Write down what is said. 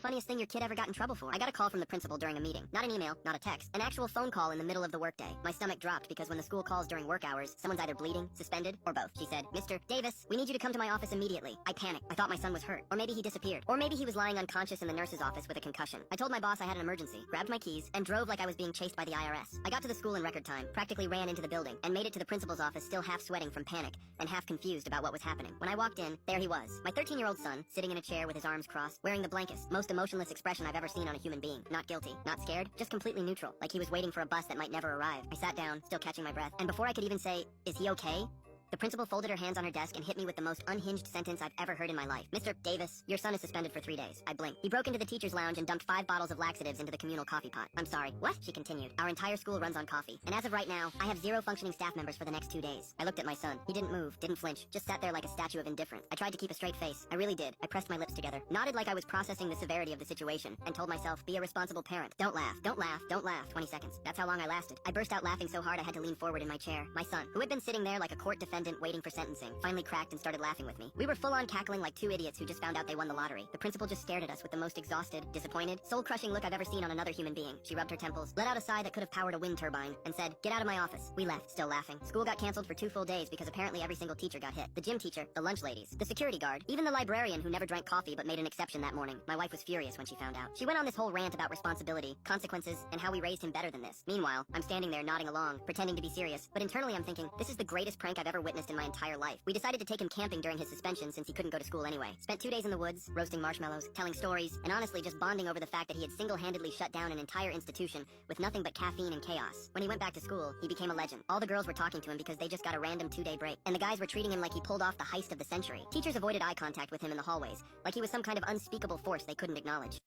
funniest thing your kid ever got in trouble for? I got a call from the principal during a meeting. Not an email, not a text. An actual phone call in the middle of the workday. My stomach dropped because when the school calls during work hours, someone's either bleeding, suspended, or both. She said, "Mr. Davis, we need you to come to my office immediately." I panicked. I thought my son was hurt. Or maybe he disappeared. Or maybe he was lying unconscious in the nurse's office with a concussion. I told my boss I had an emergency, grabbed my keys, and drove like I was being chased by the IRS. I got to the school in record time, practically ran into the building, and made it to the principal's office still half sweating from panic and half confused about what was happening. When I walked in, there he was, my 13-year-old son, sitting in a chair with his arms crossed, wearing the blankest, most emotionless expression I've ever seen on a human being. Not guilty, not scared, just completely neutral, like he was waiting for a bus that might never arrive. I sat down, still catching my breath, and before I could even say, "Is he okay?" the principal folded her hands on her desk and hit me with the most unhinged sentence I've ever heard in my life. "Mr. Davis, your son is suspended for 3 days." I blinked. He broke into the teacher's lounge and dumped 5 bottles of laxatives into the communal coffee pot. "I'm sorry." "What?" she continued. "Our entire school runs on coffee. And as of right now, I have 0 functioning staff members for the next 2 days." I looked at my son. He didn't move, didn't flinch, just sat there like a statue of indifference. I tried to keep a straight face. I really did. I pressed my lips together, nodded like I was processing the severity of the situation, and told myself, "Be a responsible parent. Don't laugh, don't laugh, don't laugh." 20 seconds. That's how long I lasted. I burst out laughing so hard I had to lean forward in my chair. My son, who had been sitting there like a court defendant waiting for sentencing, finally cracked and started laughing with me. We were full-on cackling like 2 idiots who just found out they won the lottery. The principal just stared at us with the most exhausted, disappointed, soul-crushing look I've ever seen on another human being. She rubbed her temples, let out a sigh that could have powered a wind turbine, and said, "Get out of my office." We left, still laughing. School got canceled for 2 full days because apparently every single teacher got hit. The gym teacher, the lunch ladies, the security guard, even the librarian who never drank coffee but made an exception that morning. My wife was furious when she found out. She went on this whole rant about responsibility, consequences, and how we raised him better than this. Meanwhile, I'm standing there nodding along, pretending to be serious, but internally I'm thinking, this is the greatest prank I've ever witnessed in my entire life. We decided to take him camping during his suspension since he couldn't go to school anyway. Spent 2 days in the woods, roasting marshmallows, telling stories, and honestly just bonding over the fact that he had single-handedly shut down an entire institution with nothing but caffeine and chaos. When he went back to school, he became a legend. All the girls were talking to him because they just got a random 2-day break, and the guys were treating him like he pulled off the heist of the century. Teachers avoided eye contact with him in the hallways, like he was some kind of unspeakable force they couldn't acknowledge.